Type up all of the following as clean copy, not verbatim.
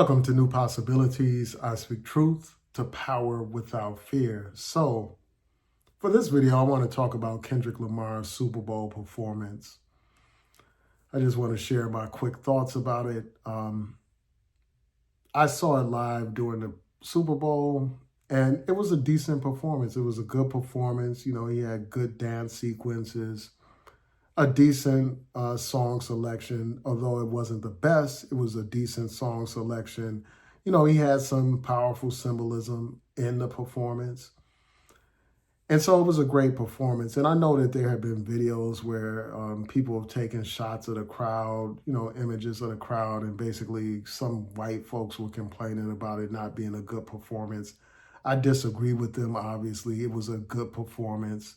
Welcome to New Possibilities. I speak truth to power without fear. So, for this video, I want to talk about Kendrick Lamar's Super Bowl performance. I just want to share my quick thoughts about it. I saw it live during the Super Bowl, and it was a decent performance. It was a good performance. You know, he had good dance sequences, a decent song selection. Although it wasn't the best, it was a decent song selection. You know, he had some powerful symbolism in the performance. And so it was a great performance. And I know that there have been videos where people have taken shots of the crowd, you know, images of the crowd, and basically some white folks were complaining about it not being a good performance. I disagree with them, obviously. It was a good performance.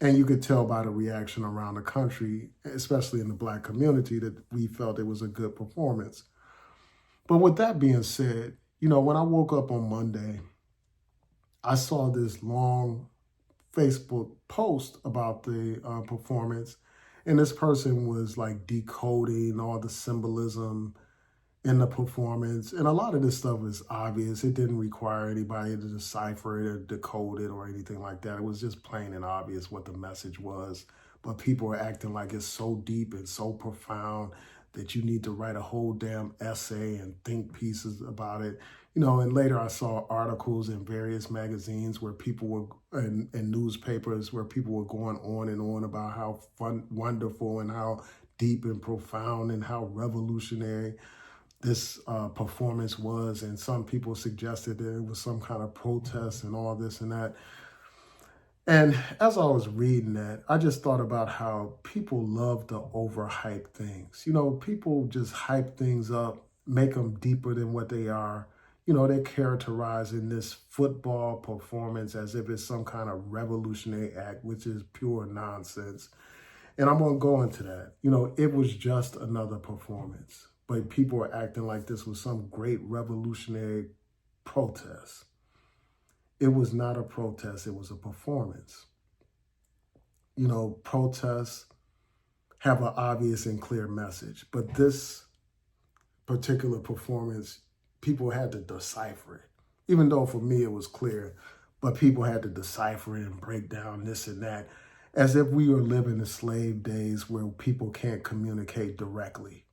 And you could tell by the reaction around the country, especially in the Black community, that we felt it was a good performance. But with that being said, you know, when I woke up on Monday, I saw this long Facebook post about the performance, and this person was like decoding all the symbolism in the performance. And a lot of this stuff is obvious. It didn't require anybody to decipher it or decode it or anything like that. It was just plain and obvious what the message was. But people are acting like it's so deep and so profound that you need to write a whole damn essay and think pieces about it. You know, and later I saw articles in various magazines where people were, and newspapers where people were going on and on about how wonderful and how deep and profound and how revolutionary this performance was. And some people suggested that it was some kind of protest and all this and that. And as I was reading that, I just thought about how people love to overhype things. You know, people just hype things up, make them deeper than what they are. You know, they're characterizing this football performance as if it's some kind of revolutionary act, which is pure nonsense. And I'm going to go into that. You know, it was just another performance, but people are acting like this was some great revolutionary protest. It was not a protest, it was a performance. You know, protests have an obvious and clear message, but this particular performance, people had to decipher it. Even though for me it was clear, but people had to decipher it and break down this and that, as if we were living in slave days where people can't communicate directly,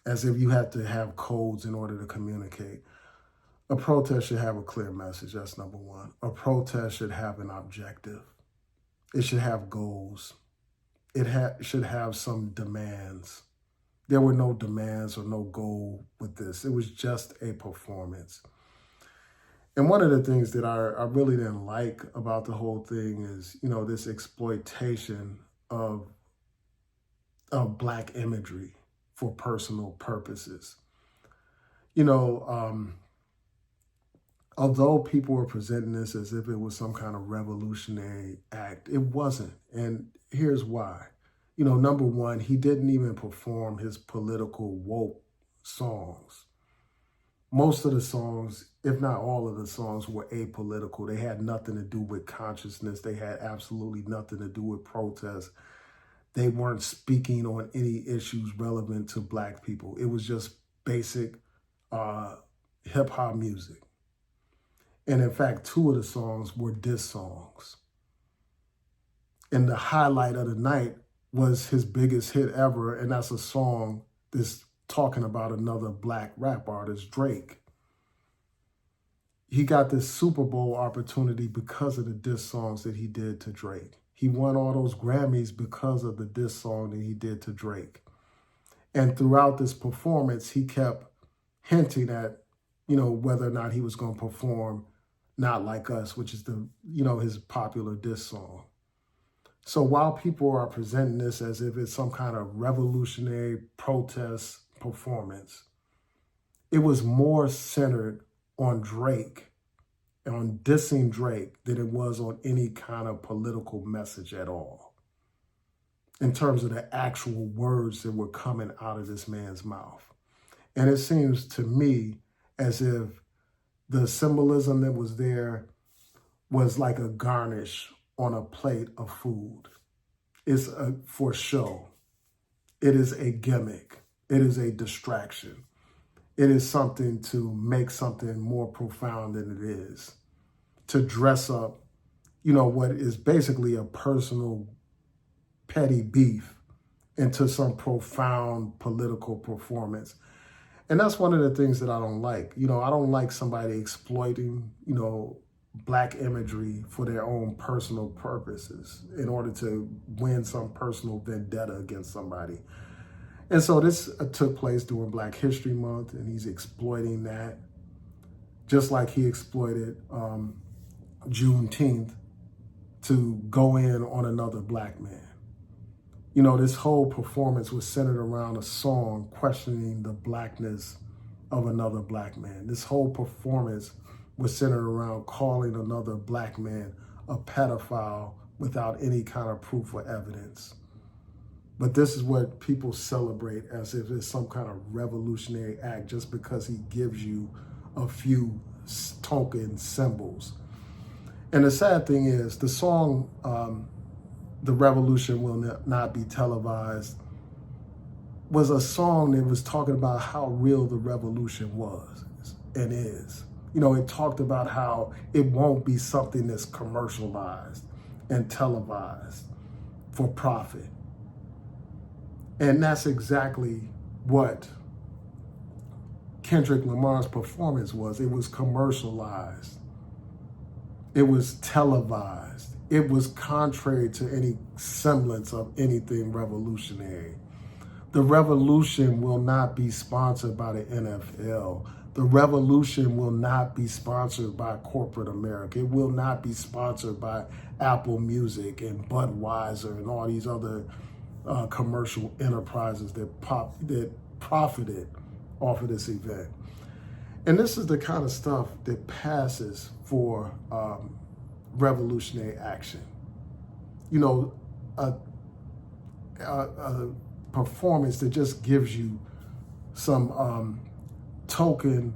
as if you have to have codes in order to communicate. A protest should have a clear message. That's number one. A protest should have an objective. It should have goals. It should have some demands. There were no demands or no goal with this. It was just a performance. And one of the things that I really didn't like about the whole thing is, you know, this exploitation of Black imagery for personal purposes. You know, although people were presenting this as if it was some kind of revolutionary act, it wasn't. And here's why. You know, number one, he didn't even perform his political woke songs. Most of the songs, if not all of the songs, were apolitical. They had nothing to do with consciousness. They had absolutely nothing to do with protest. They weren't speaking on any issues relevant to Black people. It was just basic hip hop music. And in fact, two of the songs were diss songs. And the highlight of the night was his biggest hit ever, and that's a song that's talking about another Black rap artist, Drake. He got this Super Bowl opportunity because of the diss songs that he did to Drake. He won all those Grammys because of the diss song that he did to Drake. And throughout this performance, he kept hinting at, you know, whether or not he was going to perform Not Like Us, which is the, you know, his popular diss song. So while people are presenting this as if it's some kind of revolutionary protest performance, it was more centered on Drake, on dissing Drake, than it was on any kind of political message at all, in terms of the actual words that were coming out of this man's mouth. And it seems to me as if the symbolism that was there was like a garnish on a plate of food. It's for show. It is a gimmick. It is a distraction. It is something to make something more profound than it is. To dress up, what is basically a personal petty beef into some profound political performance. And that's one of the things that I don't like. I don't like somebody exploiting, black imagery for their own personal purposes in order to win some personal vendetta against somebody. And so this took place during Black History Month, and he's exploiting that, just like he exploited Juneteenth to go in on another black man. This whole performance was centered around a song questioning the blackness of another black man. This whole performance was centered around calling another black man a pedophile without any kind of proof or evidence. But this is what people celebrate as if it's some kind of revolutionary act just because he gives you a few token symbols. And the sad thing is, the song, The Revolution Will Not Be Televised, was a song that was talking about how real the revolution was and is. It talked about how it won't be something that's commercialized and televised for profit. And that's exactly what Kendrick Lamar's performance was. It was commercialized. It was televised. It was contrary to any semblance of anything revolutionary. The revolution will not be sponsored by the NFL. The revolution will not be sponsored by corporate America. It will not be sponsored by Apple Music and Budweiser and all these other commercial enterprises that profited off of this event. And this is the kind of stuff that passes for revolutionary action. A performance that just gives you some token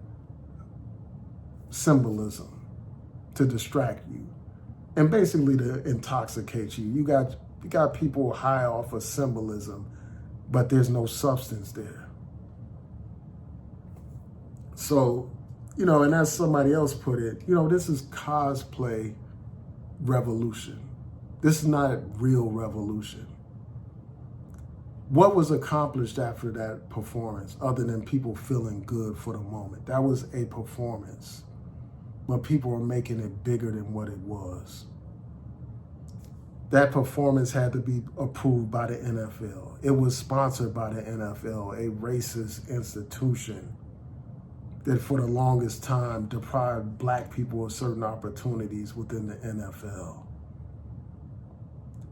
symbolism to distract you and basically to intoxicate you. You got people high off of symbolism, but there's no substance there. So, and as somebody else put it, this is cosplay revolution. This is not real revolution. What was accomplished after that performance other than people feeling good for the moment? That was a performance, but people were making it bigger than what it was. That performance had to be approved by the NFL. It was sponsored by the NFL, a racist institution that for the longest time deprived black people of certain opportunities within the NFL.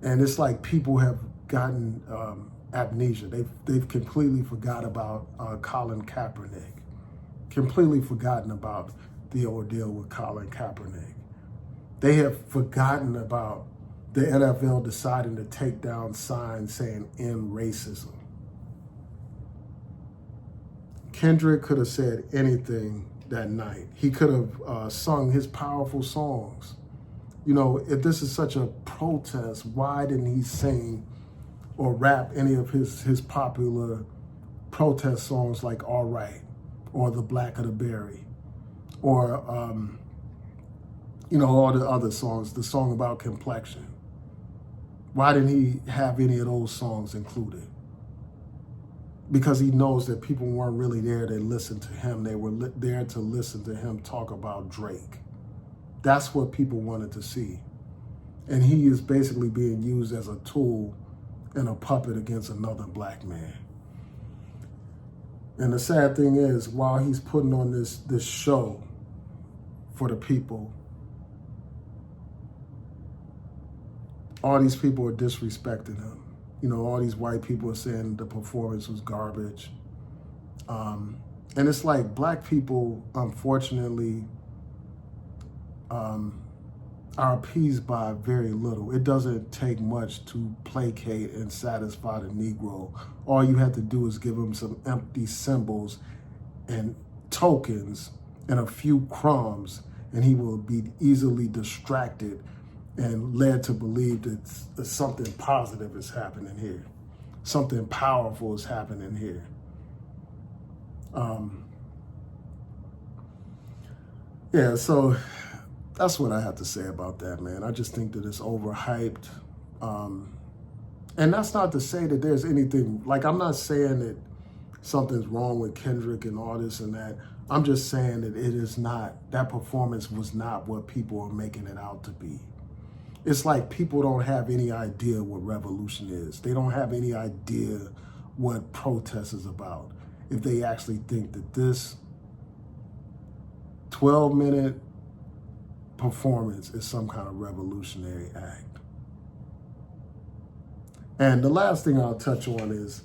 And it's like people have gotten amnesia. They've completely forgot about Colin Kaepernick, completely forgotten about the ordeal with Colin Kaepernick. They have forgotten about the NFL deciding to take down signs saying end racism. Kendrick could have said anything that night. He could have sung his powerful songs. If this is such a protest, why didn't he sing or rap any of his popular protest songs like All Right or The Black of the Berry or, all the other songs, the song about complexion? Why didn't he have any of those songs included? Because he knows that people weren't really there to listen to him. They were there to listen to him talk about Drake. That's what people wanted to see. And he is basically being used as a tool and a puppet against another black man. And the sad thing is, while he's putting on this show for the people, all these people are disrespecting him. All these white people are saying the performance was garbage. And it's like black people, unfortunately, are appeased by very little. It doesn't take much to placate and satisfy the Negro. All you have to do is give him some empty symbols and tokens and a few crumbs, and he will be easily distracted and led to believe that something positive is happening here. Something powerful is happening here. Yeah, so that's what I have to say about that, man. I just think that it's overhyped. Um, and that's not to say that there's anything, like, I'm not saying that something's wrong with Kendrick and all this and that. I'm just saying that it is not, that performance was not what people are making it out to be. It's like people don't have any idea what revolution is. They don't have any idea what protest is about. If they actually think that this 12-minute performance is some kind of revolutionary act. And the last thing I'll touch on is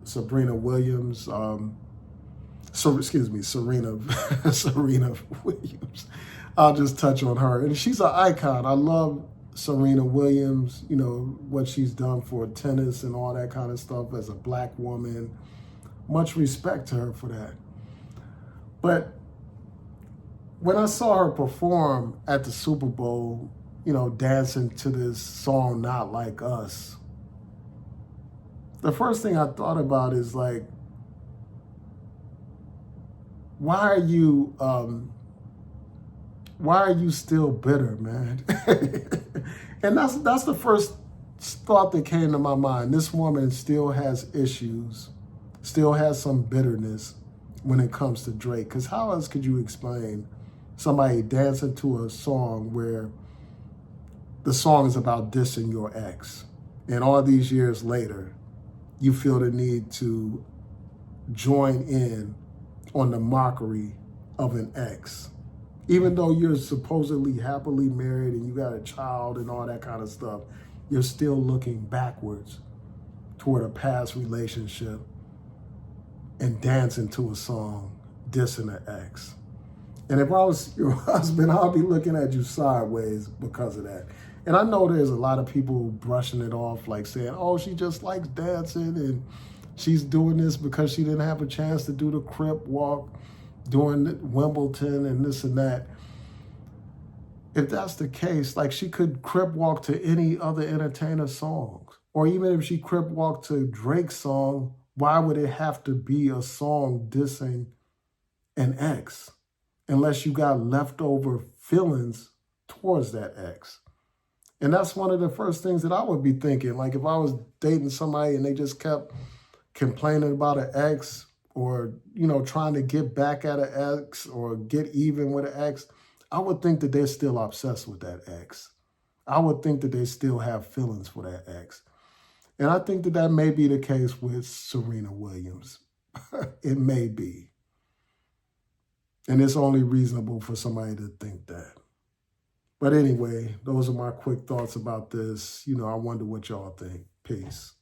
Sabrina Williams. Serena Serena Williams. I'll just touch on her, and she's an icon. I love Serena Williams. You know what she's done for tennis and all that kind of stuff as a black woman. Much respect to her for that. But when I saw her perform at the Super Bowl, you know, dancing to this song "Not Like Us," the first thing I thought about is like, why are you still bitter, man? And that's the first thought that came to my mind. This woman still has issues, still has some bitterness when it comes to Drake. Because how else could you explain somebody dancing to a song where the song is about dissing your ex, and all these years later, you feel the need to join in on the mockery of an ex, even though you're supposedly happily married and you got a child and all that kind of stuff, you're still looking backwards toward a past relationship and dancing to a song dissing an ex. And if I was your husband, I'll be looking at you sideways because of that. And I know there's a lot of people brushing it off, like saying, oh, she just likes dancing and she's doing this because she didn't have a chance to do the Crip walk during Wimbledon and this and that. If that's the case, like, she could Crip walk to any other entertainer songs. Or even if she Crip walked to Drake's song, why would it have to be a song dissing an ex? Unless you got leftover feelings towards that ex. And that's one of the first things that I would be thinking. Like, if I was dating somebody and they just kept complaining about an ex, or, you know, trying to get back at an ex or get even with an ex, I would think that they're still obsessed with that ex. I would think that they still have feelings for that ex. And I think that that may be the case with Serena Williams. It may be. And it's only reasonable for somebody to think that. But anyway, those are my quick thoughts about this. You know, I wonder what y'all think. Peace.